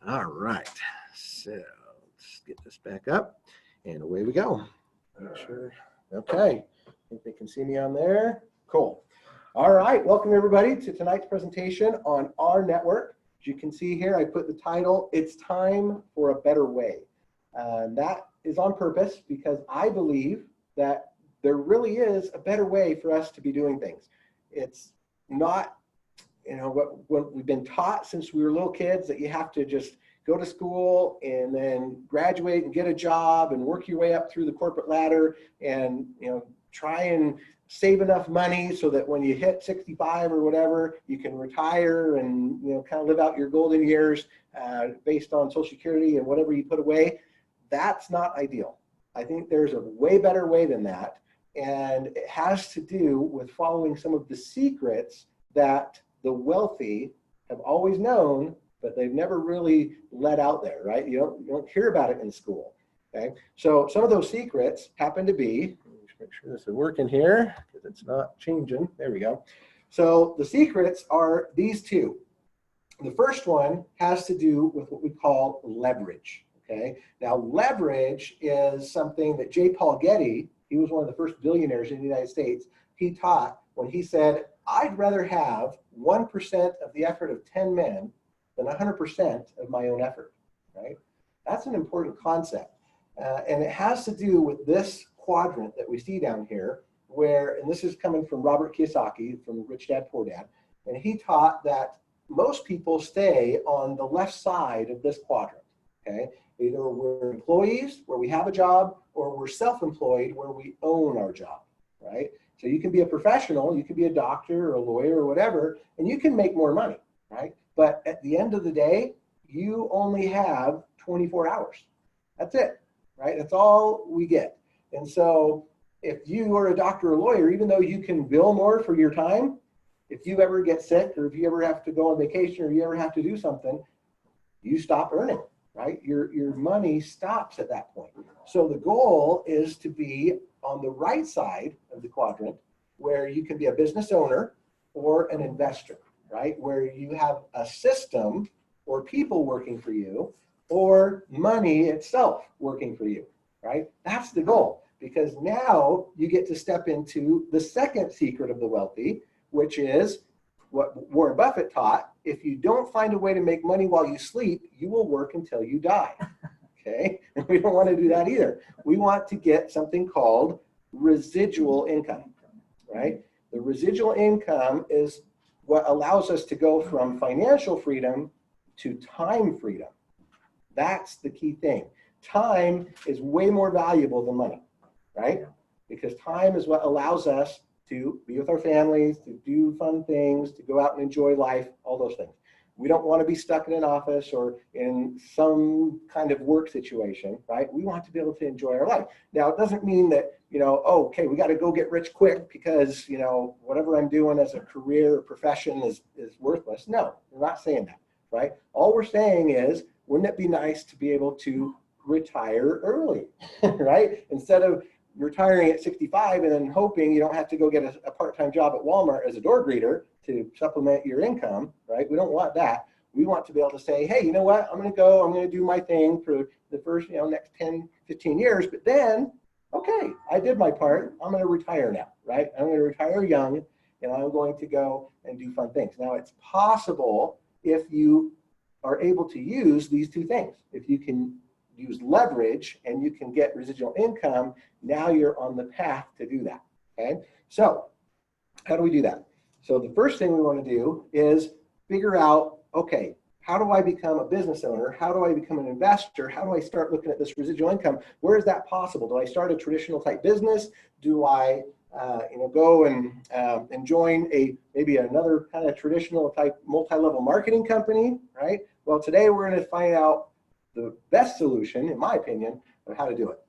All right, so let's get this back up and away we go. Make sure. Okay, I think they can see me on there. Cool. All right, welcome everybody to tonight's presentation on rNetwork. As you can see here, I put the title, It's Time for a Better Way. That is on purpose because I believe that there really is a better way for us to be doing things. It's not what we've been taught since we were little kids, that you have to just go to school and then graduate and get a job and work your way up through the corporate ladder and try and save enough money so that when you hit 65 or whatever, you can retire and kind of live out your golden years based on Social Security and whatever you put away. That's not ideal. I think there's a way better way than that, and it has to do with following some of the secrets that the wealthy have always known, but they've never really let out there, right? You don't hear about it in school, okay? So some of those secrets happen to be, let me just make sure this is working here, because it's not changing. There we go. So the secrets are these two. The first one has to do with what we call leverage, okay? Now, leverage is something that J. Paul Getty, he was one of the first billionaires in the United States, he taught when he said, I'd rather have 1% of the effort of 10 men than 100% of my own effort, right? That's an important concept. And it has to do with this quadrant that we see down here, and this is coming from Robert Kiyosaki from Rich Dad, Poor Dad, and he taught that most people stay on the left side of this quadrant, okay? Either we're employees, where we have a job, or we're self-employed, where we own our job, right? So you can be a professional, you can be a doctor or a lawyer or whatever, and you can make more money, right? But at the end of the day, you only have 24 hours. That's it, right? That's all we get. And so if you are a doctor or a lawyer, even though you can bill more for your time, if you ever get sick or if you ever have to go on vacation or you ever have to do something, you stop earning, right? Your money stops at that point. So the goal is to be on the right side of the quadrant, where you can be a business owner or an investor, right? Where you have a system or people working for you or money itself working for you, right? That's the goal, because now you get to step into the second secret of the wealthy, which is what Warren Buffett taught. If you don't find a way to make money while you sleep, you will work until you die. Okay, and we don't want to do that either. We want to get something called residual income, right? The residual income is what allows us to go from financial freedom to time freedom. That's the key thing. Time is way more valuable than money, right? Because time is what allows us to be with our families, to do fun things, to go out and enjoy life, all those things. We don't want to be stuck in an office or in some kind of work situation, right? We want to be able to enjoy our life. Now, it doesn't mean that, okay, we got to go get rich quick because, whatever I'm doing as a career or profession is worthless. No, we're not saying that, right? All we're saying is, wouldn't it be nice to be able to retire early, right? Instead of retiring at 65 and then hoping you don't have to go get a part-time job at Walmart as a door greeter to supplement your income, right? We don't want that. We want to be able to say, hey, you know what? I'm going to do my thing for the first, next 10, 15 years, but then, okay, I did my part. I'm going to retire now, right? I'm going to retire young, and I'm going to go and do fun things. Now, it's possible if you are able to use these two things. If you can use leverage and you can get residual income, now you're on the path to do that, okay? So how do we do that? So the first thing we want to do is figure out, okay, how do I become a business owner? How do I become an investor? How do I start looking at this residual income? Where is that possible? Do I start a traditional type business? Do I go and join maybe another kind of traditional type multi-level marketing company, right? Well, today we're going to find out the best solution, in my opinion, of how to do it.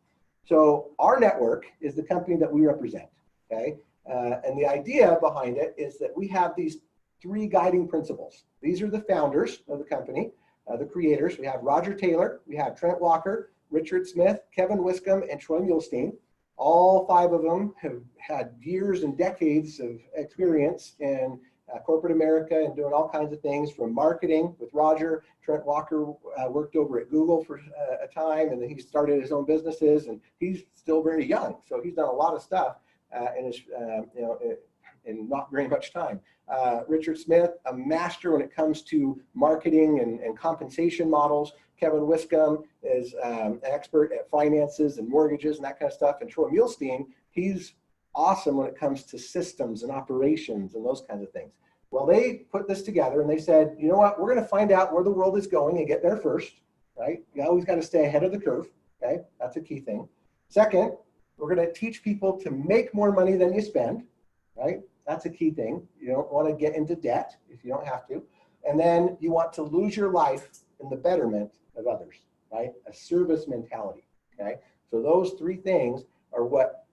So rNetwork is the company that we represent, okay? And the idea behind it is that we have these three guiding principles. These are the founders of the company, the creators. We have Roger Taylor, we have Trent Walker, Richard Smith, Kevin Wiscombe, and Troy Muhlstein. All five of them have had years and decades of experience in corporate America and doing all kinds of things from marketing with Roger. Trent Walker worked over at Google for a time, and then he started his own businesses, and he's still very young. So he's done a lot of stuff in his, in not very much time. Richard Smith, a master when it comes to marketing and compensation models. Kevin Wiscombe is an expert at finances and mortgages and that kind of stuff. And Troy Muhlstein, he's awesome when it comes to systems and operations and those kinds of things. Well, they put this together and they said, you know what, we're going to find out where the world is going and get there first, right? You always got to stay ahead of the curve, okay? That's a key thing. Second, we're going to teach people to make more money than you spend, right? That's a key thing. You don't want to get into debt if you don't have to. And then you want to lose your life in the betterment of others, right? A service mentality, okay? So those three things are what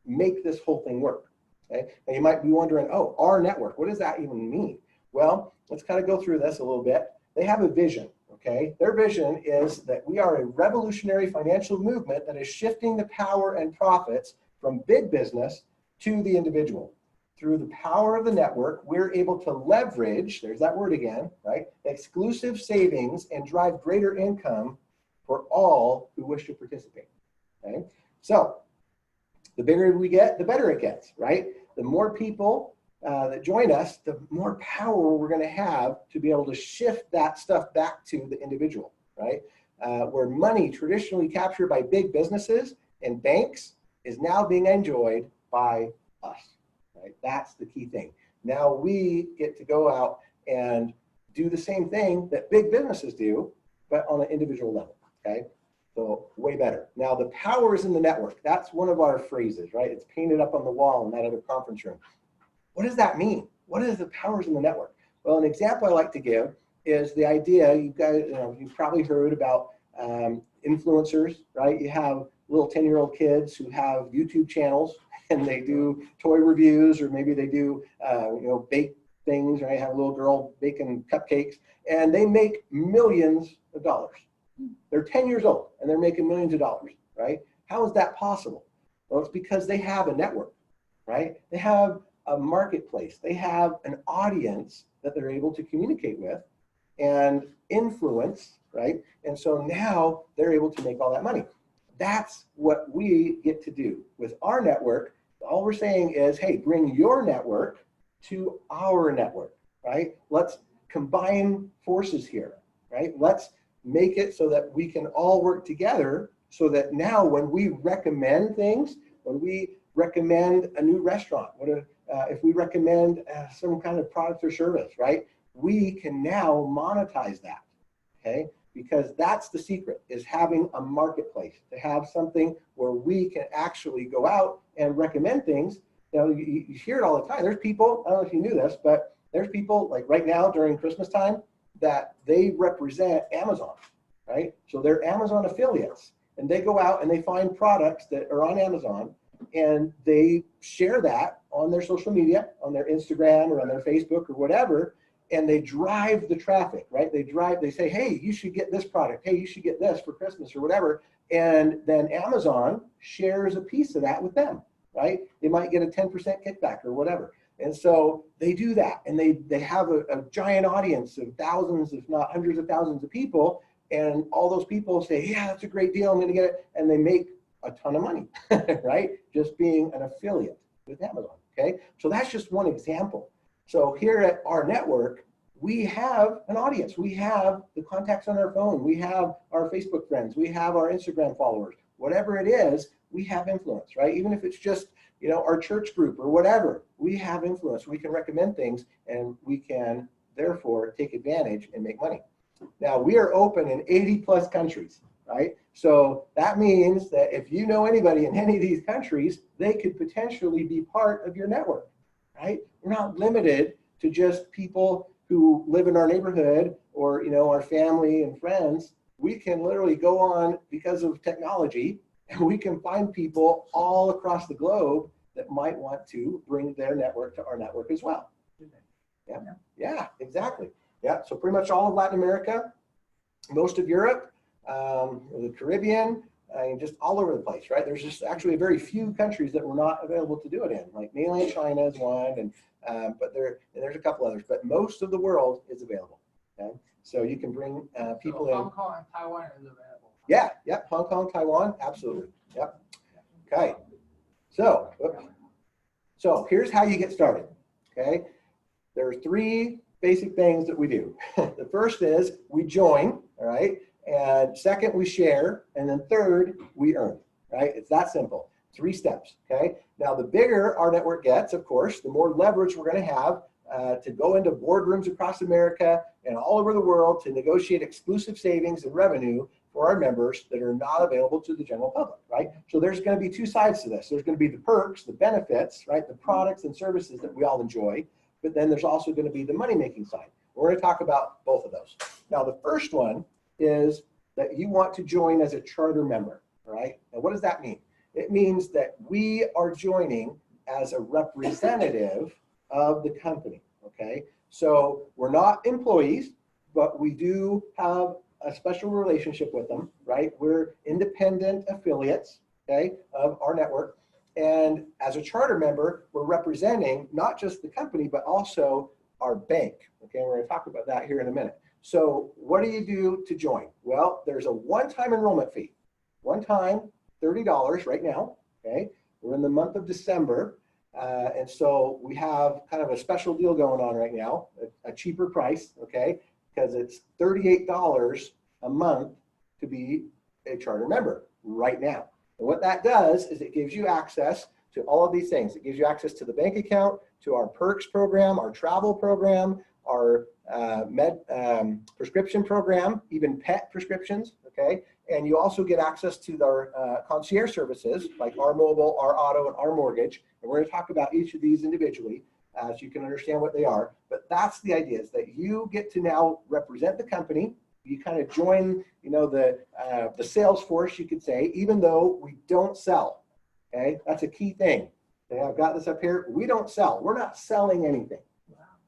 make this whole thing work, okay? And you might be wondering, oh, rNetwork, what does that even mean? Well, let's kind of go through this a little bit. They have a vision, okay? Their vision is that we are a revolutionary financial movement that is shifting the power and profits from big business to the individual. Through the power of the network, we're able to leverage, there's that word again, right? Exclusive savings and drive greater income for all who wish to participate, okay? So the bigger we get, the better it gets, right? The more people that join us, the more power we're going to have to be able to shift that stuff back to the individual, right? Where money traditionally captured by big businesses and banks is now being enjoyed by us, right? That's the key thing. Now we get to go out and do the same thing that big businesses do, but on an individual level, okay? So way better. Now the power is in the network. That's one of our phrases, right? It's painted up on the wall in that other conference room. What does that mean? What is the powers in the network? Well, an example I like to give is the idea, you guys, you've probably heard about influencers, right? You have little 10-year-old kids who have YouTube channels and they do toy reviews, or maybe they do, bake things, right? Have a little girl baking cupcakes, and they make millions of dollars. They're 10 years old and they're making millions of dollars, right? How is that possible? Well, it's because they have a network, right? They have a marketplace. They have an audience that they're able to communicate with and influence, right? And so now they're able to make all that money. That's what we get to do with our network. All we're saying is, hey, bring your network to our network, right? Let's combine forces here, right? Let's make it so that we can all work together, so that now when we recommend things, when we recommend a new restaurant, if we recommend some kind of product or service, right? We can now monetize that, okay? Because that's the secret, is having a marketplace, to have something where we can actually go out and recommend things. You hear it all the time. There's people, I don't know if you knew this, but there's people like right now during Christmas time that they represent Amazon, right? So they're Amazon affiliates, and they go out and they find products that are on Amazon, and they share that on their social media, on their Instagram or on their Facebook or whatever, and they drive the traffic, right? They say, hey, you should get this product. Hey, you should get this for Christmas or whatever. And then Amazon shares a piece of that with them, right? They might get a 10% kickback or whatever. And so they do that, and they have a giant audience of thousands, if not hundreds of thousands of people, and all those people say, yeah, that's a great deal, I'm gonna get it, and they make a ton of money, right? Just being an affiliate with Amazon, okay? So that's just one example. So here at rNetwork, we have an audience. We have the contacts on our phone. We have our Facebook friends. We have our Instagram followers. Whatever it is, we have influence, right? Even if it's just, our church group or whatever, we have influence. We can recommend things, and we can therefore take advantage and make money. Now, we are open in 80 plus countries, right? So that means that if you know anybody in any of these countries, they could potentially be part of your network, right? We're not limited to just people who live in our neighborhood or, our family and friends. We can literally go on, because of technology, and we can find people all across the globe that might want to bring their network to our network as well. Yeah, exactly. Yeah, so pretty much all of Latin America, most of Europe, the Caribbean, just all over the place, right? There's just actually very few countries that we're not available to do it in. Like mainland China is one, and but there's a couple others, but most of the world is available. Okay, so you can bring people in. Hong Kong and Taiwan is available. Yeah, yep, Hong Kong, Taiwan, absolutely. Yep. Okay, so here's how you get started. Okay, there are 3 basic things that we do. The first is we join, all right, and second we share, and then third we earn. Right, it's that simple. 3 steps. Okay, now the bigger our network gets, of course, the more leverage we're going to have to go into boardrooms across America and all over the world to negotiate exclusive savings and revenue for our members that are not available to the general public, right? So there's going to be 2 sides to this. There's going to be the perks, the benefits, right? The products and services that we all enjoy, but then there's also going to be the money-making side. We're going to talk about both of those. Now, the first one is that you want to join as a charter member, right? Now, what does that mean? It means that we are joining as a representative of the company, okay? So we're not employees, but we do have a special relationship with them, right? We're independent affiliates, okay, of our network. And as a charter member, we're representing not just the company, but also our bank, okay? We're gonna talk about that here in a minute. So what do you do to join? Well, there's a one-time enrollment fee. One time, $30 right now, okay? We're in the month of December. And so we have kind of a special deal going on right now, a cheaper price, okay? Because it's $38 a month to be a charter member right now. And what that does is it gives you access to all of these things. It gives you access to the bank account, to our perks program, our travel program, our prescription program, even pet prescriptions, okay? And you also get access to our concierge services like our mobile, our auto, and our mortgage. And we're going to talk about each of these individually so you can understand what they are. But that's the idea, is that you get to now represent the company. You kind of join, you know, the sales force, you could say, even though we don't sell. Okay, that's a key thing. Okay, I've got this up here. We don't sell. We're not selling anything,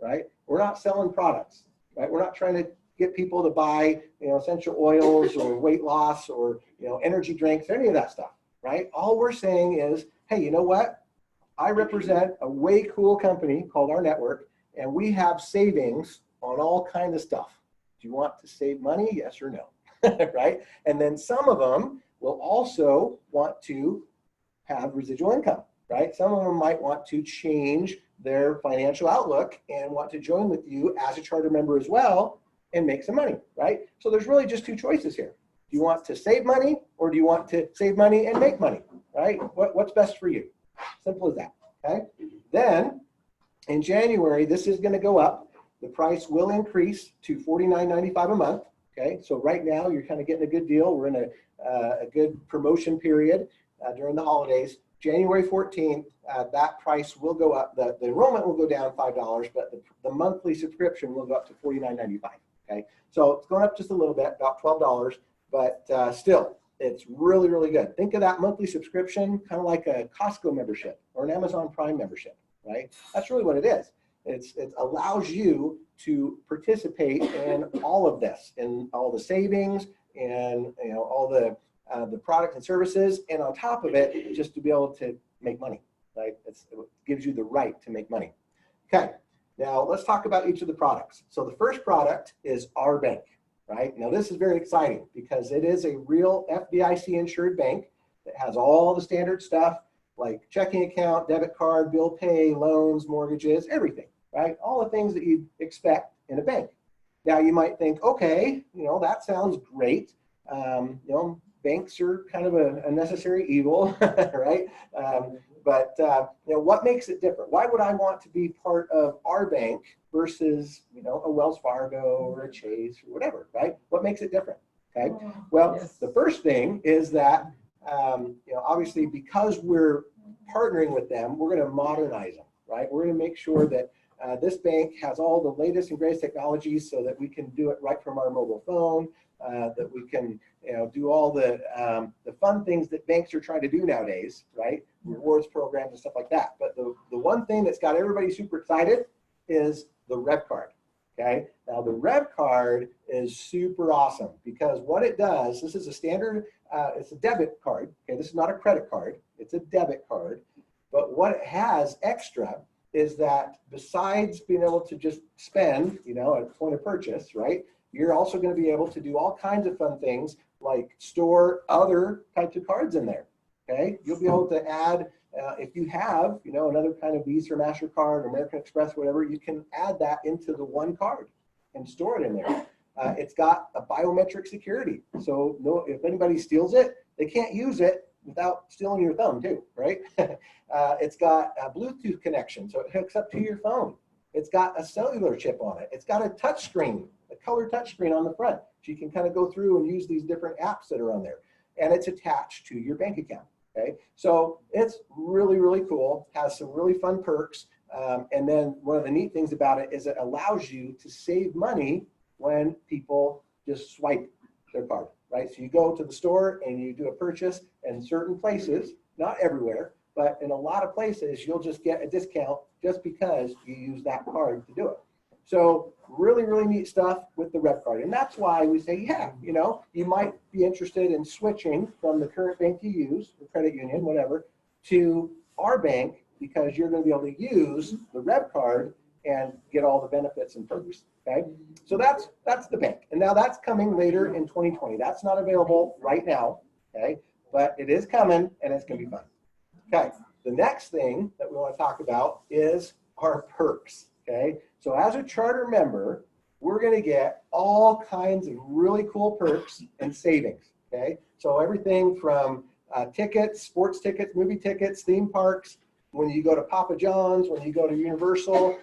right? We're not selling products, right? We're not trying to get people to buy, you know, essential oils or weight loss or, you know, energy drinks, any of that stuff, right? All we're saying is, hey, you know what? I represent a way cool company called rNetwork, and we have savings on all kinds of stuff. Do you want to save money? Yes or no, right? And then some of them will also want to have residual income, right? Some of them might want to change their financial outlook and want to join with you as a charter member as well and make some money, right? So there's really just 2 choices here. Do you want to save money, or do you want to save money and make money, right? What's best for you? Simple as that, okay? Then in January, this is gonna go up. The price will increase to $49.95 a month, okay? So right now you're kind of getting a good deal. We're in a good promotion period during the holidays. January 14th, that price will go up. The enrollment will go down $5, but the monthly subscription will go up to $49.95, okay? So it's going up just a little bit, about $12, but still, it's really, really good. Think of that monthly subscription kind of like a Costco membership or an Amazon Prime membership, right? That's really what it is. It allows you to participate in all of this, in all the savings and, you know, all the products and services, and on top of it, just to be able to make money, right? It gives you the right to make money. Okay, now let's talk about each of the products. So the first product is our bank, right? Now this is very exciting because it is a real FDIC insured bank that has all the standard stuff like checking account, debit card, bill pay, loans, mortgages, everything, right? All the things that you'd expect in a bank. Now you might think, okay, you know, that sounds great. You know, banks are kind of a necessary evil, right? But you know, what makes it different? Why would I want to be part of our bank versus, you know, a Wells Fargo or a Chase or whatever, right? What makes it different? Okay. Well, yes. The first thing is that you know, obviously because we're partnering with them, we're going to modernize them, right? We're going to make sure that this bank has all the latest and greatest technologies so that we can do it right from our mobile phone. That we can, you know, do all the fun things that banks are trying to do nowadays, right? Rewards programs and stuff like that. But the one thing that's got everybody super excited is the REV card, okay? Now the REV card is super awesome because what it does, this is a standard, it's a debit card, okay? This is not a credit card, it's a debit card. But what it has extra is that besides being able to just spend, you know, at point of purchase, right? You're also going to be able to do all kinds of fun things like store other types of cards in there. Okay, you'll be able to add, if you have, you know, another kind of Visa or MasterCard or American Express, whatever, you can add that into the one card and store it in there. It's got a biometric security. So no, if anybody steals it, they can't use it without stealing your thumb too, right? It's got a Bluetooth connection, so it hooks up to your phone. It's got a cellular chip on it. It's got a touch screen, a color touch screen on the front. So you can kind of go through and use these different apps that are on there. And it's attached to your bank account. Okay, so it's really, really cool, has some really fun perks. And then one of the neat things about it is it allows you to save money when people just swipe their card, right? So you go to the store and you do a purchase in certain places, not everywhere, but in a lot of places, you'll just get a discount just because you use that card to do it. So really, really neat stuff with the REV card. And that's why we say, yeah, you know, you might be interested in switching from the current bank you use, the credit union, whatever, to our bank, because you're going to be able to use the REV card and get all the benefits and perks. Okay, so that's the bank. And now that's coming later in 2020. That's not available right now. Okay, but it is coming and it's going to be fun. Okay, the next thing that we want to talk about is our perks. Okay, so as a charter member, we're going to get all kinds of really cool perks and savings. Okay, so everything from tickets, sports tickets, movie tickets, theme parks. When you go to Papa John's, when you go to Universal,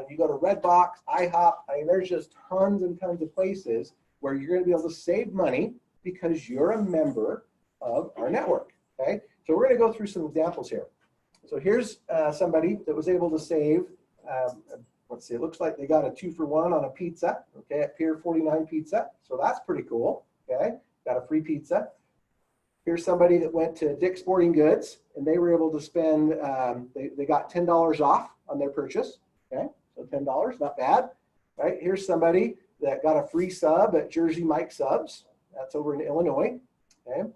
you go to Redbox, IHOP. I mean, there's just tons and tons of places where you're going to be able to save money because you're a member of our network. Okay, so we're going to go through some examples here. So here's somebody that was able to save. Let's see, it looks like they got a 2-for-1 on a pizza, okay, at Pier 49 Pizza. So that's pretty cool, okay? Got a free pizza. Here's somebody that went to Dick's Sporting Goods, and they were able to spend, they got $10 off on their purchase, okay? So $10, not bad, right? Here's somebody that got a free sub at Jersey Mike Subs. That's over in Illinois, okay?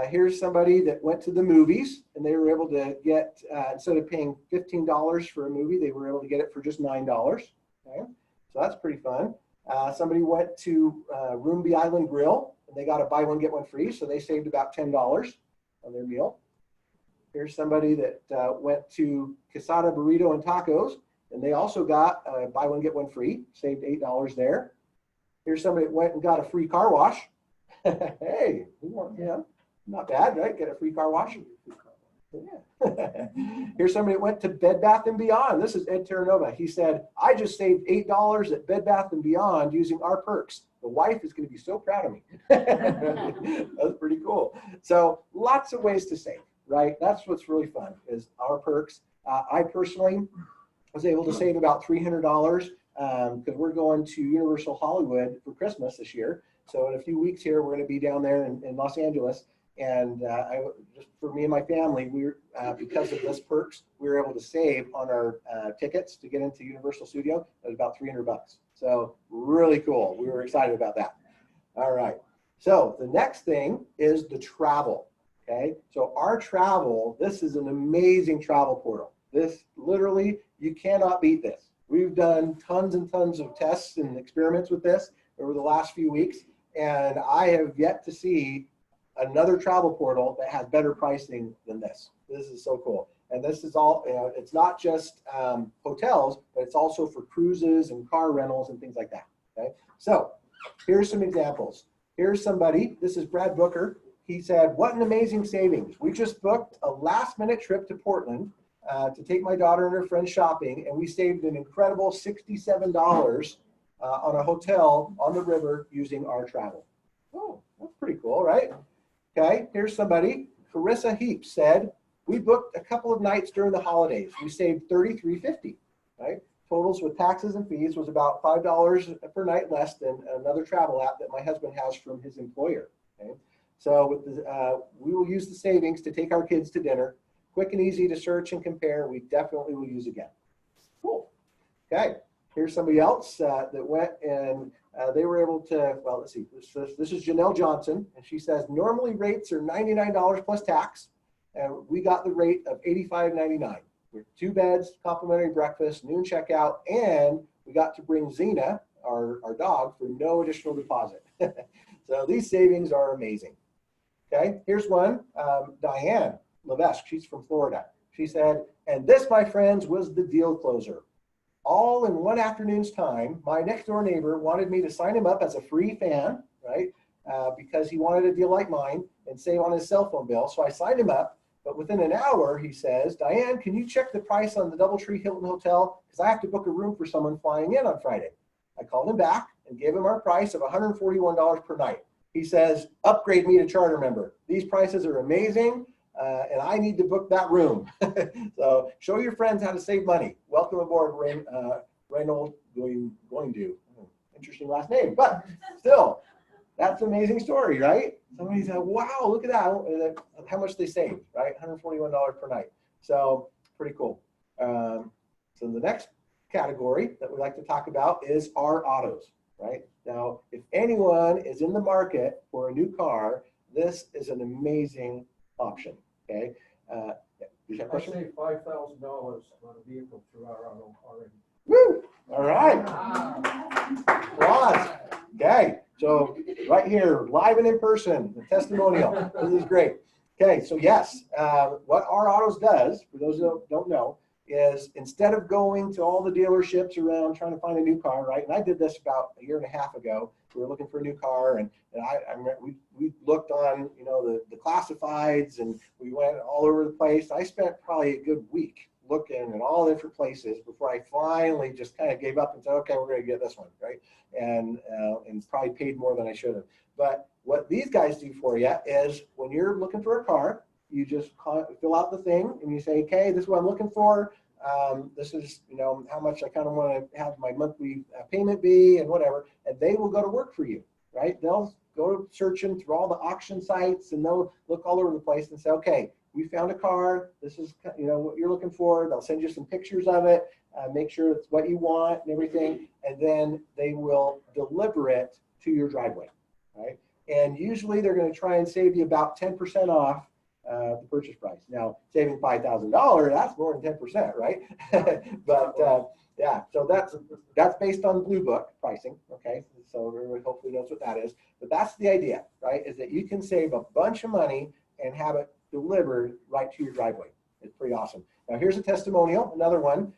Here's somebody that went to the movies and they were able to get, instead of paying $15 for a movie, they were able to get it for just $9. Okay, so that's pretty fun. Somebody went to Roomby Island Grill and they got a buy one, get one free. So they saved about $10 on their meal. Here's somebody that went to Quesada Burrito and Tacos and they also got a buy one, get one free, saved $8 there. Here's somebody that went and got a free car wash. Hey, yeah. Not bad, right? Get a free car wash. Yeah. Here's somebody that went to Bed Bath & Beyond. This is Ed Terranova. He said, I just saved $8 at Bed Bath & Beyond using our perks. The wife is going to be so proud of me. That's pretty cool. So lots of ways to save, right? That's what's really fun is our perks. I personally was able to save about $300 because we're going to Universal Hollywood for Christmas this year. So in a few weeks here, we're going to be down there in Los Angeles. And just for me and my family, because of this perks, we were able to save on our tickets to get into Universal Studio. It was about $300. So really cool. We were excited about that. All right. So the next thing is the travel. Okay. So our travel, this is an amazing travel portal. This literally, you cannot beat this. We've done tons and tons of tests and experiments with this over the last few weeks. And I have yet to see another travel portal that has better pricing than this. This is so cool. And this is all, you know, it's not just hotels, but it's also for cruises and car rentals and things like that. Okay. So here's some examples. Here's somebody, this is Brad Booker. He said, what an amazing savings. We just booked a last minute trip to Portland to take my daughter and her friends shopping. And we saved an incredible $67 on a hotel on the river using our travel. Oh, that's pretty cool, right? Okay, here's somebody, Carissa Heap said, we booked a couple of nights during the holidays. We saved $33.50, right? Totals with taxes and fees was about $5 per night less than another travel app that my husband has from his employer, okay? So with the, we will use the savings to take our kids to dinner. Quick and easy to search and compare. We definitely will use again. Cool, okay. Here's somebody else that went and they were able to, well, let's see, this is Janelle Johnson, and she says, normally rates are $99 plus tax, and we got the rate of $85.99, with 2 beds, complimentary breakfast, noon checkout, and we got to bring Xena, our dog, for no additional deposit. So these savings are amazing. Okay, here's one. Diane Levesque, she's from Florida. She said, and this, my friends, was the deal closer. All in one afternoon's time, my next door neighbor wanted me to sign him up as a free fan, right? Because he wanted a deal like mine and save on his cell phone bill. So I signed him up, but within an hour, he says, Diane, can you check the price on the DoubleTree Hilton Hotel? Because I have to book a room for someone flying in on Friday. I called him back and gave him our price of $141 per night. He says, upgrade me to charter member. These prices are amazing, and I need to book that room. So show your friends how to save money. Welcome aboard, Reynold going to. Interesting last name, but still, that's an amazing story, right? Somebody said, wow, look at that, how much they saved, right? $141 per night. So pretty cool. So the next category that we like to talk about is our autos, right? Now, if anyone is in the market for a new car, this is an amazing option, okay? You have a I question? saved $5,000 on a vehicle through our auto already. Woo! All right. Wow. Applause. Okay, so right here, live and in person, the testimonial. This is great. Okay, so yes, what our autos does, for those who don't know, is instead of going to all the dealerships around trying to find a new car, right? And I did this about a year and a half ago. We were looking for a new car, and I remember we looked on, you know, the classifieds, and we went all over the place. I spent probably a good week looking at all different places before I finally just kind of gave up and said, okay, we're going to get this one, right? And probably paid more than I should have. But what these guys do for you is when you're looking for a car, you just fill out the thing and you say, okay, this is what I'm looking for. This is, you know, how much I kind of want to have my monthly payment be and whatever. And they will go to work for you, right? They'll go searching through all the auction sites and they'll look all over the place and say, okay, we found a car. This is, you know, what you're looking for. They'll send you some pictures of it, make sure it's what you want and everything. And then they will deliver it to your driveway, right? And usually they're going to try and save you about 10% off the purchase price. Now, saving $5,000, that's more than 10%, right? But yeah, so that's based on Blue Book pricing, okay? So everybody hopefully knows what that is. But that's the idea, right? Is that you can save a bunch of money and have it delivered right to your driveway. It's pretty awesome. Now, here's a testimonial, another one.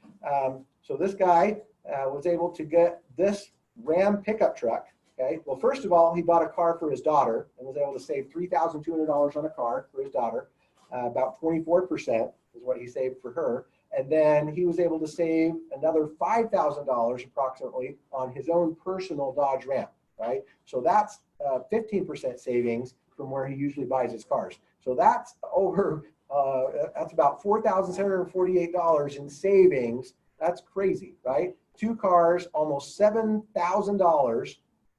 So this guy was able to get this Ram pickup truck. Okay. Well, first of all, he bought a car for his daughter and was able to save $3,200 on a car for his daughter. About 24% is what he saved for her. And then he was able to save another $5,000 approximately on his own personal Dodge Ram, right? So that's 15% savings from where he usually buys his cars. So that's over, that's about $4,748 in savings. That's crazy, right? 2 cars, almost $7,000.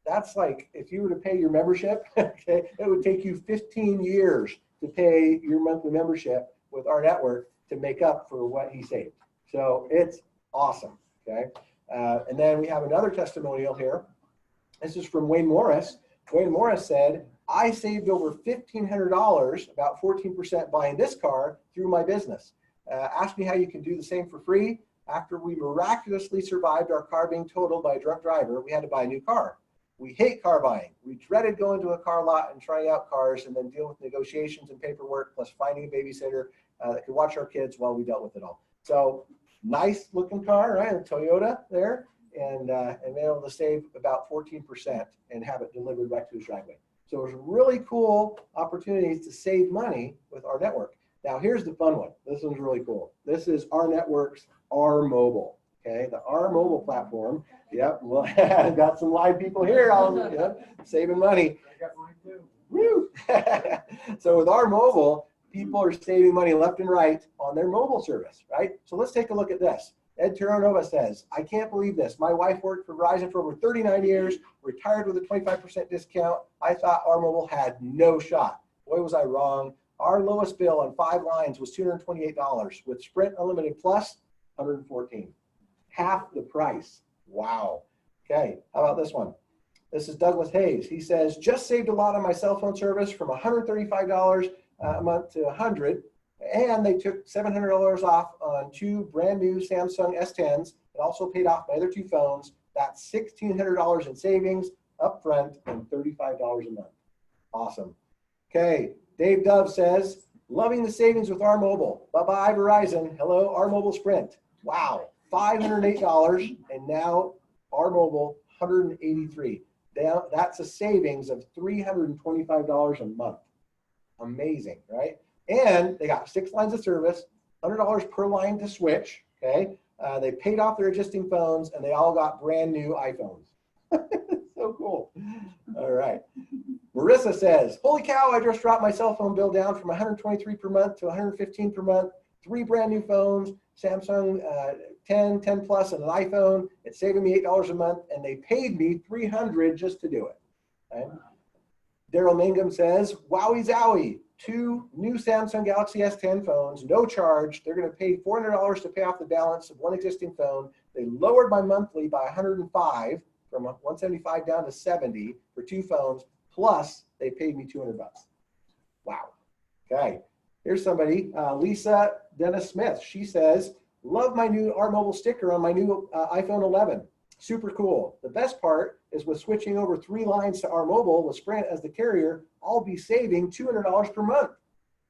That's like, if you were to pay your membership, okay, it would take you 15 years to pay your monthly membership with our network to make up for what he saved. So it's awesome, okay? And then we have another testimonial here. This is from Wayne Morris. Wayne Morris said, I saved over $1,500, about 14% buying this car through my business. Ask me how you can do the same for free. After we miraculously survived our car being totaled by a drunk driver, we had to buy a new car. We hate car buying. We dreaded going to a car lot and trying out cars and then dealing with negotiations and paperwork, plus finding a babysitter that could watch our kids while we dealt with it all. So nice looking car, right? A Toyota there, and been able to save about 14% and have it delivered right to his driveway. So it's really cool opportunities to save money with our network. Now here's the fun one. This one's really cool. This is our network's R Mobile. Okay, the R Mobile platform. Yep, well, got some live people here. Saving money. I got mine too. Woo! So with our mobile, people are saving money left and right on their mobile service, right? So let's take a look at this. Ed Terranova says, I can't believe this. My wife worked for Verizon for over 39 years, retired with a 25% discount. I thought our mobile had no shot. Boy, was I wrong. Our lowest bill on 5 lines was $228. With Sprint Unlimited Plus, $114. Half the price. Wow. Okay, how about this one? This is Douglas Hayes. He says, just saved a lot on my cell phone service from $135 a month to $100, And they took $700 off on 2 brand new Samsung S10s. It also paid off my other 2 phones. That's $1,600 in savings up front and $35 a month. Awesome. Okay, Dave Dove says, loving the savings with R Mobile. Bye-bye Verizon. Hello, R Mobile Sprint. Wow, $508 and now R Mobile $183. That's a savings of $325 a month. Amazing, right? And they got 6 lines of service, $100 per line to switch, okay? They paid off their existing phones and they all got brand new iPhones. So cool. All right. Marissa says, holy cow, I just dropped my cell phone bill down from $123 per month to $115 per month. 3 brand new phones, Samsung 10, 10 Plus, and an iPhone. It's saving me $8 a month, and they paid me $300 just to do it. Okay? Daryl Mangum says, wowie zowie, 2 new Samsung Galaxy S10 phones, no charge. They're going to pay $400 to pay off the balance of 1 existing phone. They lowered my monthly by $105 from $175 down to $70 for 2 phones. Plus, they paid me $200. Wow. Okay. Here's somebody, Lisa Dennis Smith. She says, love my new R Mobile sticker on my new iPhone 11. Super cool. The best part is with switching over 3 lines to R Mobile with Sprint as the carrier, I'll be saving $200 per month.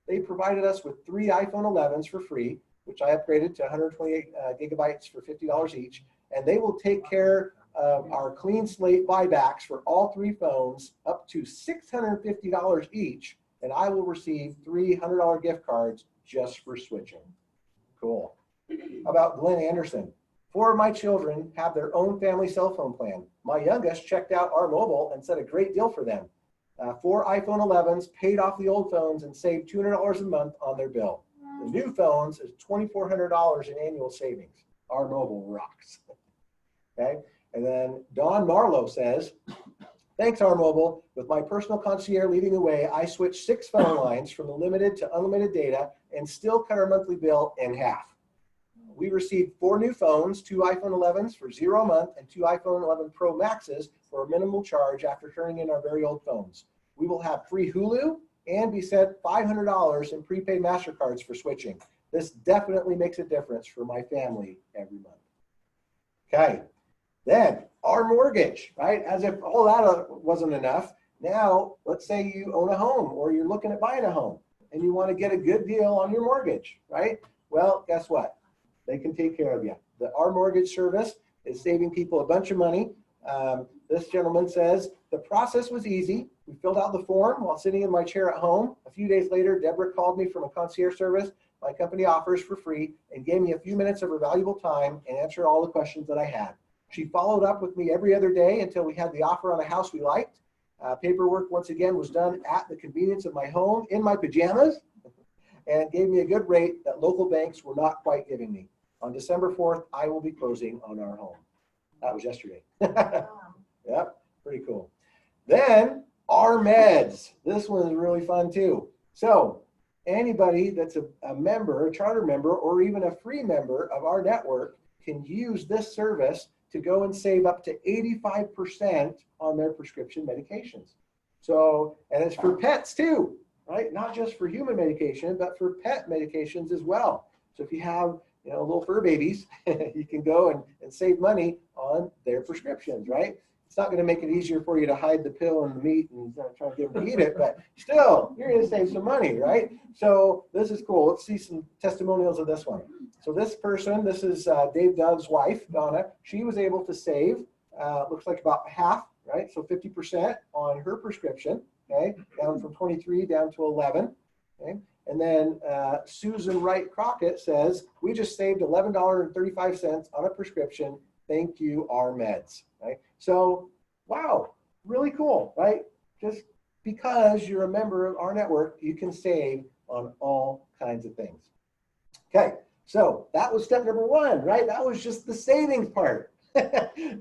They provided us with 3 iPhone 11s for free, which I upgraded to 128 gigabytes for $50 each. And they will take care of our clean slate buybacks for all 3 phones up to $650 each. And I will receive 3 $100 gift cards just for switching. Cool. How about Glenn Anderson? 4 of my children have their own family cell phone plan. My youngest checked out R Mobile and said a great deal for them. 4 iPhone 11s, paid off the old phones and saved $200 a month on their bill. The new phones is $2,400 in annual savings. R Mobile rocks. Okay. And then Don Marlowe says, thanks, R Mobile. With my personal concierge leading the way, I switched 6 phone lines from the limited to unlimited data and still cut our monthly bill in half. We received 4 new phones, 2 iPhone 11s for $0 a month and 2 iPhone 11 Pro Maxes for a minimal charge after turning in our very old phones. We will have free Hulu and be sent $500 in prepaid MasterCards for switching. This definitely makes a difference for my family every month. Okay. Then our mortgage, right? As if all that wasn't enough. Now, let's say you own a home or you're looking at buying a home and you want to get a good deal on your mortgage, right? Well, guess what? They can take care of you. Our mortgage service is saving people a bunch of money. This gentleman says, the process was easy. We filled out the form while sitting in my chair at home. A few days later, Deborah called me from a concierge service my company offers for free and gave me a few minutes of her valuable time and answered all the questions that I had. She followed up with me every other day until we had the offer on a house we liked. Paperwork, once again, was done at the convenience of my home in my pajamas and gave me a good rate that local banks were not quite giving me. On December 4th, I will be closing on our home. That was yesterday. Yep, pretty cool. Then our meds. This one is really fun too. So anybody that's a member, a charter member, or even a free member of our network can use this service to go and save up to 85% on their prescription medications. So, and it's for pets too, right? Not just for human medication, but for pet medications as well. So if you have, little fur babies, you can go and save money on their prescriptions, right? It's not going to make it easier for you to hide the pill and the meat and try to get them to eat it, but still, you're going to save some money, right? So this is cool. Let's see some testimonials of this one. So this person, this is Dave Dove's wife, Donna. She was able to save, looks like about half, right? So 50% on her prescription, okay? Down from 23 down to 11, okay? And then Susan Wright Crockett says, we just saved $11.35 on a prescription. Thank you, our meds, right? So, wow, really cool, right? Just because you're a member of our network, you can save on all kinds of things. Okay, so that was step number 1, right? That was just the savings part.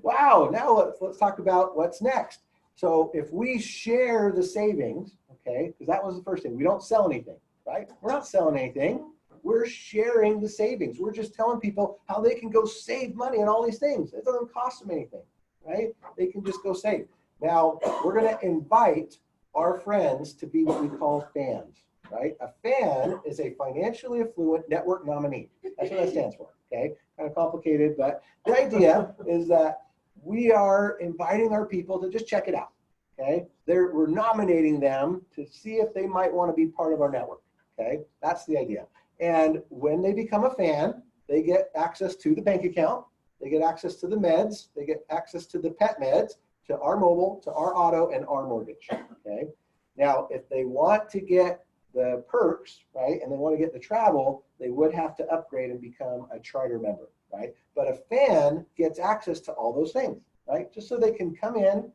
Wow, now let's talk about what's next. So if we share the savings, okay, because that was the first thing. We don't sell anything, right? We're not selling anything. We're sharing the savings. We're just telling people how they can go save money on all these things. It doesn't cost them anything, right? They can just go save. Now, we're going to invite our friends to be what we call fans, right? A FAN is a financially affluent network nominee. That's what that stands for, okay? Kind of complicated, but the idea is that we are inviting our people to just check it out, okay? We're nominating them to see if they might want to be part of our network, okay? That's the idea. And when they become a FAN, they get access to the bank account, they get access to the meds, they get access to the pet meds, to our mobile, to our auto, and our mortgage, okay? Now, if they want to get the perks, right, and they want to get the travel, they would have to upgrade and become a charter member, right? But a FAN gets access to all those things, right? Just so they can come in,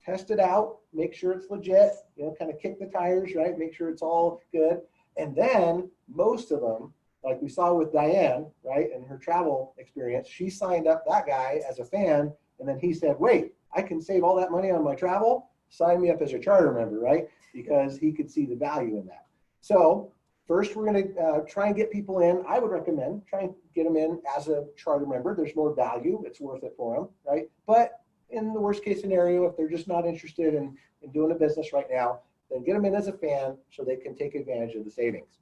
test it out, make sure it's legit, you know, kind of kick the tires, right? Make sure it's all good. And then most of them, like we saw with Diane, right, and her travel experience, she signed up that guy as a FAN, and then he said, wait, I can save all that money on my travel? Sign me up as a charter member, right? Because he could see the value in that. So first, we're going to try and get people in. I would recommend try and get them in as a charter member. There's more value. It's worth it for them, right? But in the worst case scenario, if they're just not interested in doing a business right now, then get them in as a FAN so they can take advantage of the savings.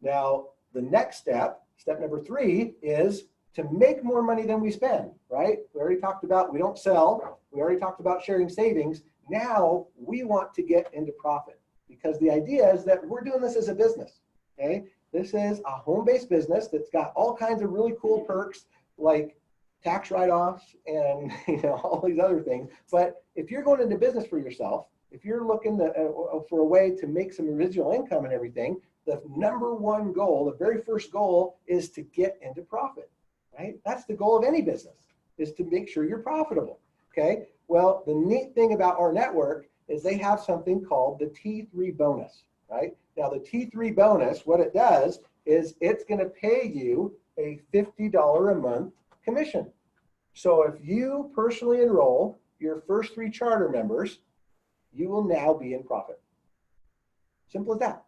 Now, the next step, step number 3, is to make more money than we spend, right? We already talked about we don't sell. We already talked about sharing savings. Now we want to get into profit, because the idea is that we're doing this as a business, okay? This is a home-based business that's got all kinds of really cool perks like tax write-offs and all these other things. But if you're going into business for yourself, if you're looking for a way to make some residual income and everything, the number one goal, the very first goal, is to get into profit, right? That's the goal of any business, is to make sure you're profitable, okay? Well, the neat thing about our network is they have something called the T3 bonus, right? Now, the T3 bonus, what it does is it's going to pay you a $50 a month commission. So if you personally enroll your first 3 charter members, you will now be in profit. Simple as that.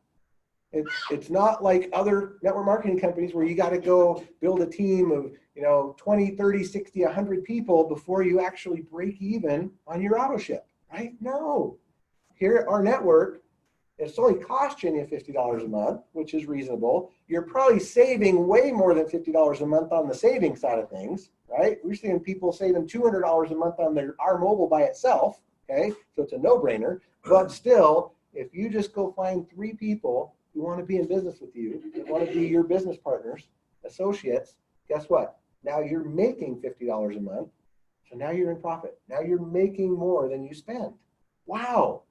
It's not like other network marketing companies where you got to go build a team of 20, 30, 60, 100 people before you actually break even on your auto ship, right? No. Here at our network, it's only costing you $50 a month, which is reasonable. You're probably saving way more than $50 a month on the saving side of things, right? We're seeing people saving $200 a month on our mobile by itself, okay? So it's a no-brainer. But still, if you just go find 3 people who want to be in business with you, who want to be your business partners, associates, guess what? Now you're making $50 a month. So now you're in profit. Now you're making more than you spend. Wow.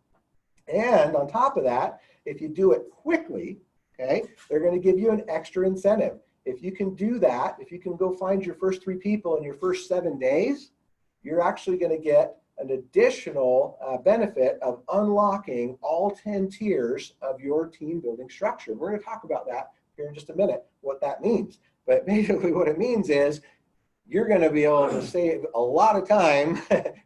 And on top of that, if you do it quickly, okay, they're going to give you an extra incentive. If you can do that, if you can go find your first 3 people in your first 7 days, you're actually going to get an additional benefit of unlocking all 10 tiers of your team building structure. We're going to talk about that here in just a minute, what that means. But basically what it means is you're going to be able to save a lot of time,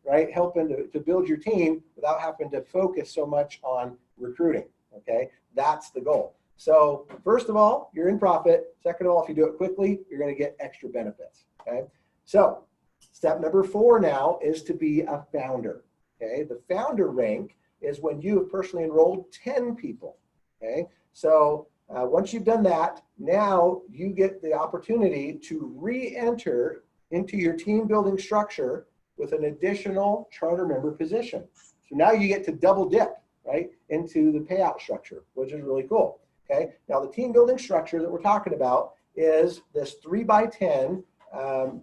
right, helping to build your team without having to focus so much on recruiting, okay? That's the goal. So first of all, you're in profit. Second of all, if you do it quickly, you're going to get extra benefits, okay? So step number 4 now is to be a founder, okay? The founder rank is when you have personally enrolled 10 people, okay? So once you've done that, now you get the opportunity to re-enter into your team building structure with an additional charter member position. So now you get to double dip, right, into the payout structure, which is really cool, okay? Now the team building structure that we're talking about is this 3x10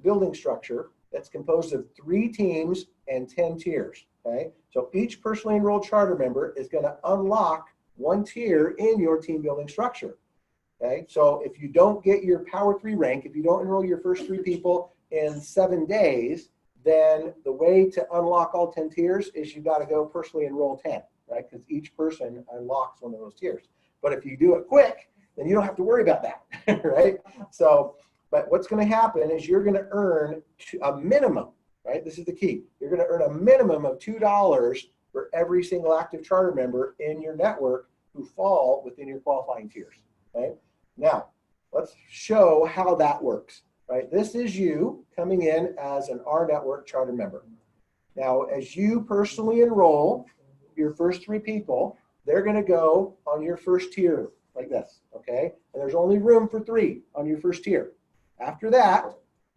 building structure that's composed of 3 teams and 10 tiers, okay? So each personally enrolled charter member is going to unlock 1 tier in your team building structure, okay? So if you don't get your Power 3 rank, if you don't enroll your first 3 people in 7 days, then the way to unlock all 10 tiers is you got to go personally enroll 10, right? Because each person unlocks one of those tiers. But if you do it quick, then you don't have to worry about that, right? So, but what's going to happen is you're going to earn a minimum, right? This is the key. You're going to earn a minimum of $2 for every single active charter member in your network who fall within your qualifying tiers, okay? Now, let's show how that works, right? This is you coming in as an rNetwork charter member. Now, as you personally enroll your first 3 people, they're going to go on your first tier, like this, okay? And there's only room for 3 on your first tier. After that,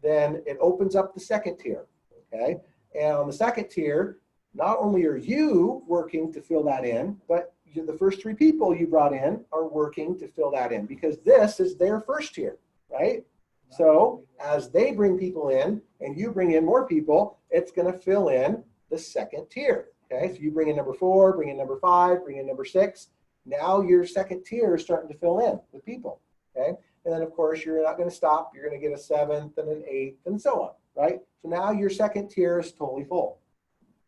then it opens up the second tier, okay? And on the second tier, not only are you working to fill that in, but the first 3 people you brought in are working to fill that in because this is their first tier, right? So as they bring people in and you bring in more people, it's going to fill in the second tier, okay? So you bring in number 4, bring in number 5, bring in number 6. Now your second tier is starting to fill in with people, okay? And then, of course, you're not going to stop. You're going to get a 7th and an 8th and so on, right? So now your second tier is totally full,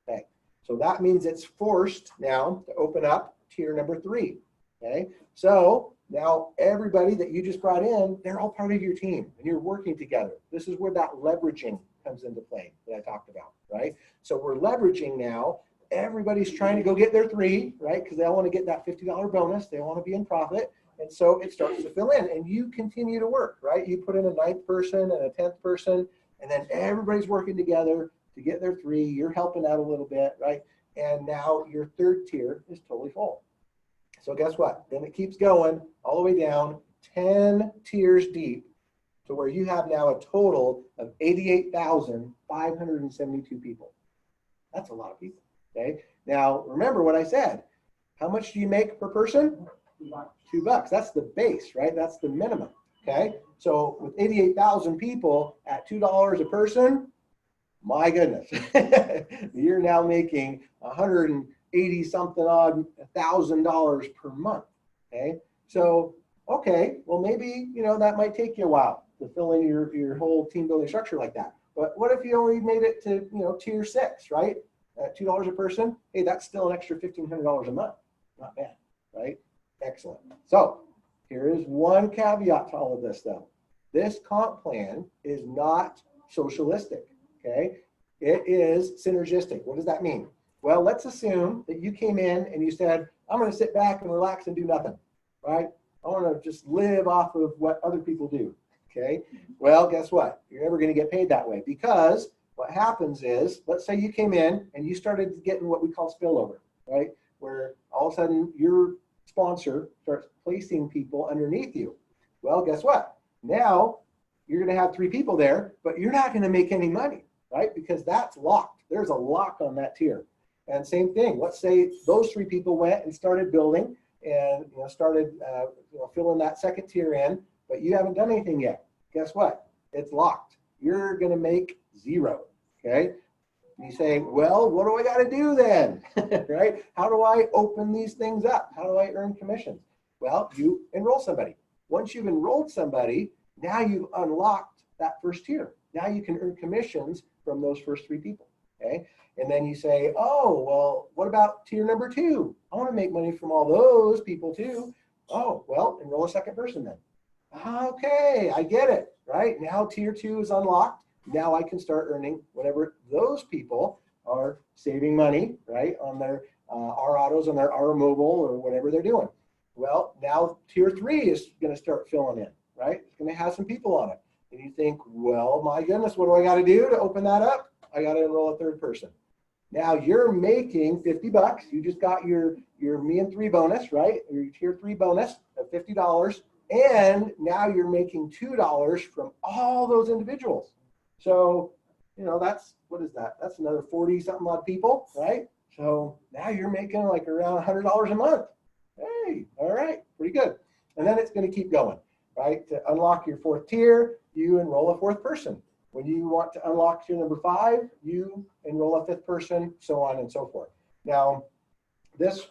okay? So that means it's forced now to open up tier number 3, okay? So now everybody that you just brought in, they're all part of your team and you're working together. This is where that leveraging comes into play that I talked about, right? So we're leveraging now. Everybody's trying to go get their 3, right? Because they all want to get that $50 bonus. They want to be in profit. And so it starts to fill in and you continue to work, right? You put in a 9th person and a 10th person, and then everybody's working together to get their 3. You're helping out a little bit, right? And now your third tier is totally full. So guess what? Then it keeps going all the way down 10 tiers deep to where you have now a total of 88,572 people. That's a lot of people, okay? Now, remember what I said. How much do you make per person? $2. That's the base, right? That's the minimum, okay? So with 88,000 people at $2 a person, my goodness, you're now making 180 something odd $1,000 per month, okay? So, okay, well maybe, you know, that might take you a while to fill in your whole team building structure like that. But what if you only made it to, you know, tier 6, right? At $2 a person, hey, that's still an extra $1,500 a month. Not bad, right? Excellent. So here is one caveat to all of this though. This comp plan is not socialistic, okay? It is synergistic. What does that mean? Well, let's assume that you came in and you said, I'm going to sit back and relax and do nothing, right? I want to just live off of what other people do, okay? Well, guess what? You're never going to get paid that way because what happens is, let's say you came in and you started getting what we call spillover, right? Where all of a sudden your sponsor starts placing people underneath you. Well, guess what? Now you're going to have 3 people there, but you're not going to make any money, right? Because that's locked. There's a lock on that tier. And same thing. Let's say those 3 people went and started building and started filling that second tier in, but you haven't done anything yet. Guess what? It's locked. You're going to make 0. Okay. You say, well, what do I got to do then? Right? How do I open these things up? How do I earn commissions? Well, you enroll somebody. Once you've enrolled somebody, now you've unlocked that first tier. Now you can earn commissions from those first 3 people. Okay. And then you say, oh, well, what about tier number 2? I want to make money from all those people too. Oh, well, enroll a second person then. Okay, I get it, right? Now tier 2 is unlocked. Now I can start earning whenever those people are saving money, right, on their R autos, on their R mobile or whatever they're doing. Well, now tier 3 is going to start filling in, right? It's going to have some people on it. And you think, well, my goodness, what do I got to do to open that up? I got to enroll a third person. Now you're making $50. You just got your me and 3 bonus, right? Your tier 3 bonus of $50. And now you're making $2 from all those individuals. So, that's, what is that? That's another 40 something odd people, right? So now you're making like around $100 a month. Hey, all right, pretty good. And then it's going to keep going, right? To unlock your 4th tier, you enroll a 4th person. When you want to unlock tier number 5, you enroll a 5th person, so on and so forth. Now, this,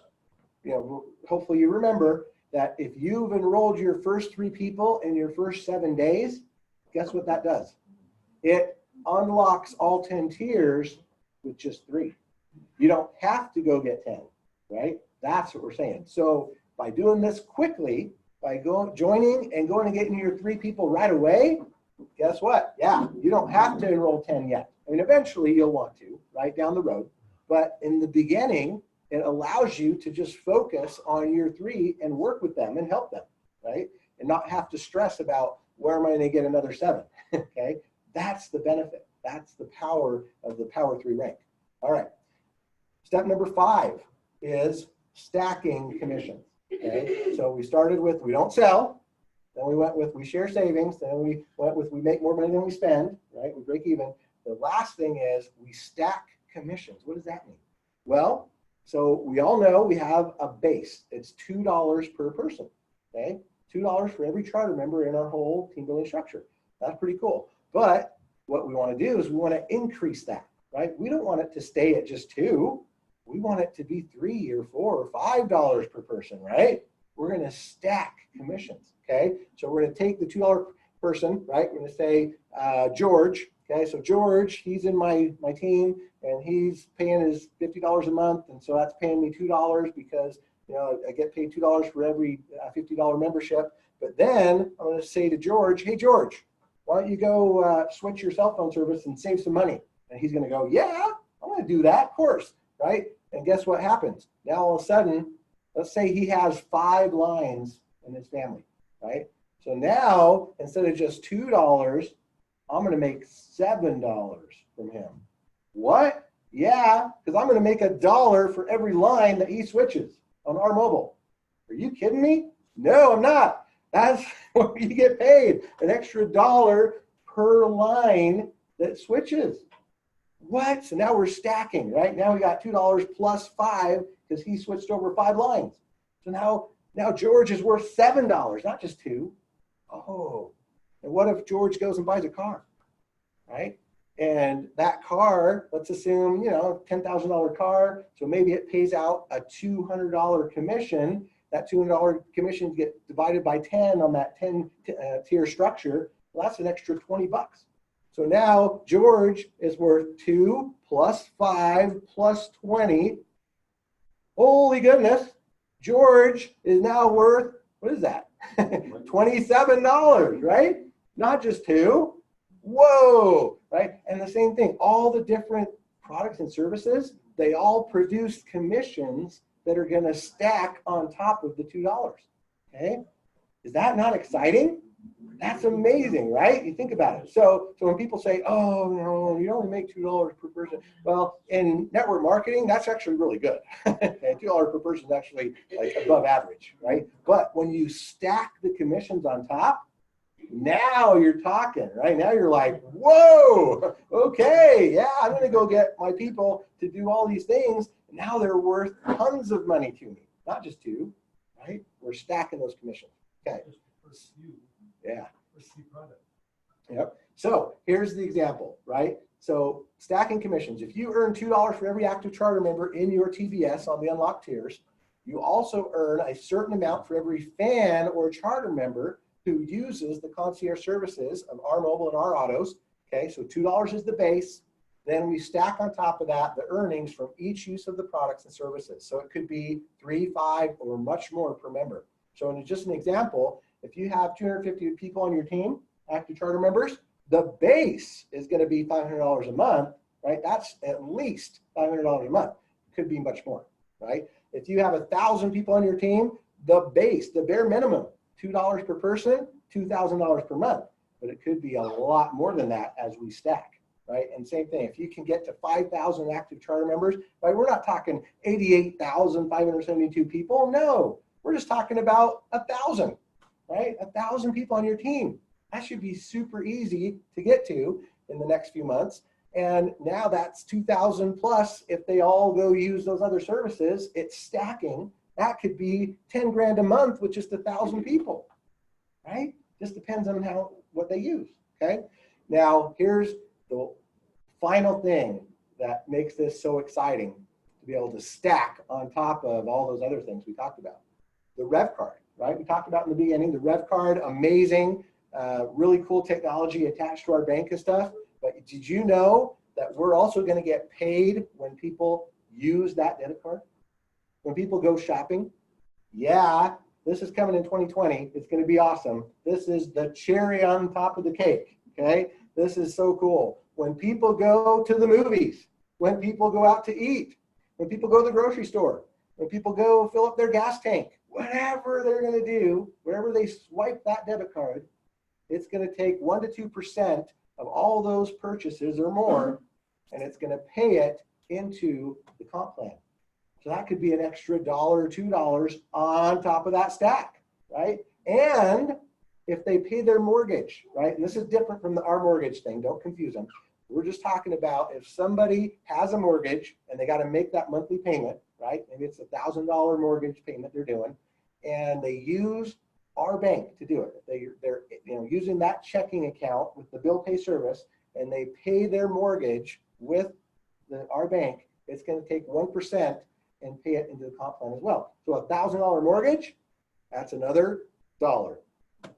hopefully you remember that if you've enrolled your first 3 people in your first 7 days, guess what that does? It unlocks all 10 tiers with just 3. You don't have to go get 10, right? That's what we're saying. So by doing this quickly, by joining and going and getting your 3 people right away, guess what? Yeah, you don't have to enroll 10 yet. I mean, eventually you'll want to, right, down the road. But in the beginning, it allows you to just focus on your 3 and work with them and help them, right? And not have to stress about where am I going to get another 7, okay? That's the benefit. That's the power of the Power 3 rank. All right. Step number 5 is stacking commissions. Okay, so we started with we don't sell, then we went with we share savings, then we went with we make more money than we spend, right? We break even. The last thing is we stack commissions. What does that mean? Well, so we all know we have a base. It's $2 per person, okay? $2 for every charter member in our whole team building structure. That's pretty cool. But what we want to do is we want to increase that, right? We don't want it to stay at just $2. We want it to be $3 or $4 or $5 per person, right? We're going to stack commissions, okay? So we're going to take the $2 person, right? We're going to say George, okay? So George, he's in my team and he's paying his $50 a month, and so that's paying me $2 because I get paid $2 for every $50 membership. But then I'm going to say to George, hey George, why don't you go switch your cell phone service and save some money? And he's going to go, yeah, I'm going to do that, of course, right? And guess what happens? Now all of a sudden, let's say he has 5 lines in his family, right? So now instead of just $2, I'm going to make $7 from him. What? Yeah, because I'm going to make $1 for every line that he switches on our mobile. Are you kidding me? No, I'm not. That's what you get paid, an extra $1 per line that switches. What? So now we're stacking, right? Now we got $2 plus 5 because he switched over 5 lines. So now George is worth $7, not just 2. Oh, and what if George goes and buys a car, right? And that car, let's assume, $10,000 car. So maybe it pays out a $200 commission. That $200 commission gets divided by 10 on that 10 tier structure. Well, that's an extra $20. So now George is worth 2 plus 5 plus 20. Holy goodness. George is now worth, what is that? $27, right? Not just 2. Whoa, right? And the same thing, all the different products and services, they all produce commissions that are going to stack on top of the $2. Okay? Is that not exciting? That's amazing, right? You think about it. So when people say, oh, you only make $2 per person. Well, in network marketing, that's actually really good. Okay, $2 per person is actually like above average, right? But when you stack the commissions on top, now you're talking, right? Now you're like, whoa, okay, yeah, I'm going to go get my people to do all these things. Now they're worth tons of money to me, not just 2, right? We're stacking those commissions. Okay. Yeah. Yep. So here's the example, right? So stacking commissions. If you earn $2 for every active charter member in your TBS on the unlocked tiers, you also earn a certain amount for every fan or charter member who uses the concierge services of our mobile and our autos. Okay, so $2 is the base. Then we stack on top of that the earnings from each use of the products and services. So it could be 3, 5, or much more per member. So in just an example, if you have 250 people on your team, active charter members, the base is going to be $500 a month, right? That's at least $500 a month. Could be much more, right? If you have 1,000 people on your team, the base, the bare minimum, $2 per person, $2,000 per month. But it could be a lot more than that as we stack, right? And same thing, if you can get to 5,000 active charter members, right? We're not talking 88,572 people. No, we're just talking about 1,000, right? 1,000 people on your team. That should be super easy to get to in the next few months. And now that's 2,000 plus. If they all go use those other services, it's stacking. That could be 10 grand a month with just 1,000 people, right? Just depends on what they use, okay? Now, here's the final thing that makes this so exciting to be able to stack on top of all those other things we talked about. The REV card, right? We talked about in the beginning, the REV card, amazing, really cool technology attached to our bank and stuff. But did you know that we're also going to get paid when people use that debit card? When people go shopping? Yeah, this is coming in 2020. It's going to be awesome. This is the cherry on top of the cake, okay? This is so cool. When people go to the movies, when people go out to eat, when people go to the grocery store, when people go fill up their gas tank, whatever they're going to do, wherever they swipe that debit card, it's going to take 1 to 2% of all those purchases or more, and it's going to pay it into the comp plan. So that could be an extra $1 or $2 on top of that stack, right? And if they pay their mortgage, right? And this is different from our mortgage thing. Don't confuse them. We're just talking about if somebody has a mortgage and they got to make that monthly payment, right? Maybe it's $1,000 mortgage payment they're doing, and they use our bank to do it. They're using that checking account with the bill pay service, and they pay their mortgage with our bank. It's going to take 1% and pay it into the comp plan as well. So $1,000 mortgage, that's another $1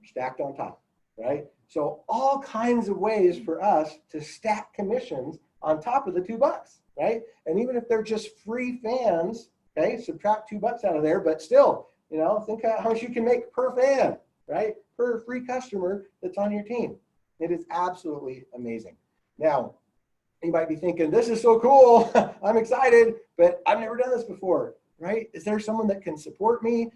stacked on top, right? So all kinds of ways for us to stack commissions on top of the $2, right? And even if they're just free fans, okay, subtract $2 out of there, but still, think how much you can make per fan, right? Per free customer that's on your team. It is absolutely amazing. Now, you might be thinking, this is so cool. I'm excited, but I've never done this before, right? Is there someone that can support me?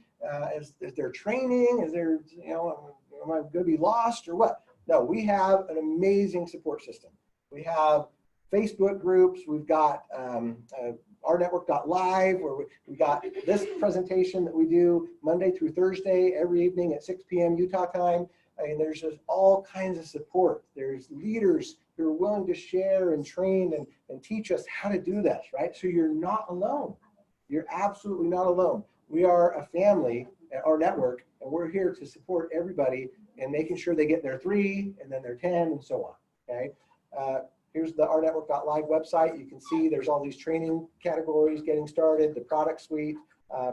Is there training? Is there, am I going to be lost or what? No, we have an amazing support system. We have Facebook groups. We've got rNetwork.live, where we got this presentation that we do Monday through Thursday, every evening at 6 p.m. Utah time. I mean, there's just all kinds of support. There's leaders who are willing to share and train and teach us how to do this, right? So you're not alone. You're absolutely not alone. We are a family at rNetwork, and we're here to support everybody and making sure they get their 3 and then their 10 and so on, okay? Here's the rNetwork.live website. You can see there's all these training categories, getting started, the product suite,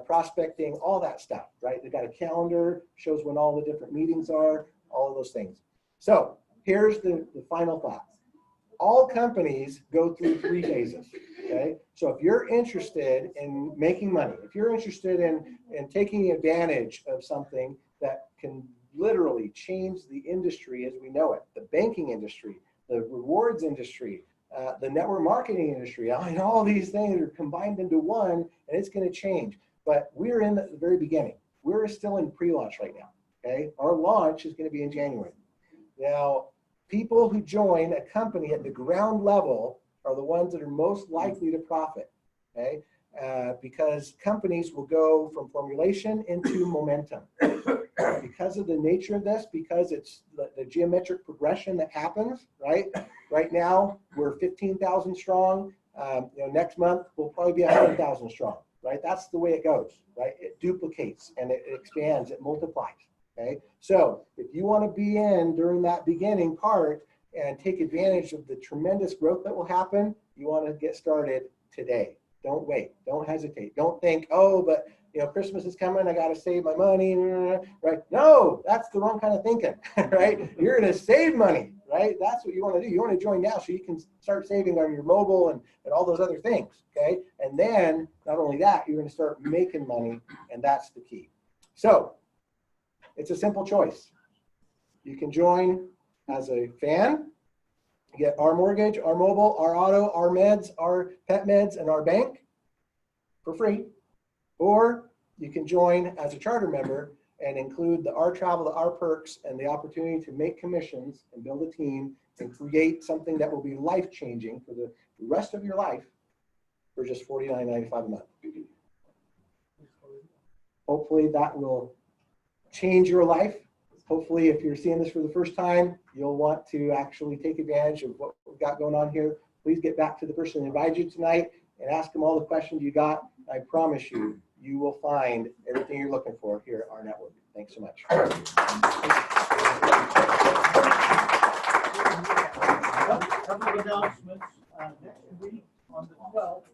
prospecting, all that stuff, right? They've got a calendar, shows when all the different meetings are, all of those things. So here's the final thought. All companies go through 3 phases, okay? So if you're interested in making money, if you're interested in taking advantage of something that can literally change the industry as we know it, the banking industry, the rewards industry, the network marketing industry, I mean, all these things are combined into one, and it's going to change. But we're in the very beginning. We're still in pre-launch right now, okay? Our launch is going to be in January. Now, people who join a company at the ground level are the ones that are most likely to profit, okay? Because companies will go from formulation into momentum. Because of the nature of this, because it's the geometric progression that happens, right? Right now, we're 15,000 strong. Next month, we'll probably be 100,000 strong, right? That's the way it goes, right? It duplicates and it expands, it multiplies, okay? So if you want to be in during that beginning part and take advantage of the tremendous growth that will happen, you want to get started today. Don't wait. Don't hesitate. Don't think, oh, but Christmas is coming, I got to save my money, right? No, that's the wrong kind of thinking, right? You're going to save money, right? That's what you want to do. You want to join now so you can start saving on your mobile and all those other things, okay? And then, not only that, you're going to start making money, and that's the key. So, it's a simple choice. You can join as a fan, get our mortgage, our mobile, our auto, our meds, our pet meds, and our bank for free. Or you can join as a charter member and include the our travel, the our perks, and the opportunity to make commissions and build a team and create something that will be life-changing for the rest of your life for just $49.95 a month. Hopefully that will change your life. Hopefully, if you're seeing this for the first time, you'll want to actually take advantage of what we've got going on here. Please get back to the person who invited you tonight and ask them all the questions you got. I promise you, you will find everything you're looking for here at rNetwork. Thanks so much. A couple of announcements. Next week on the 12th,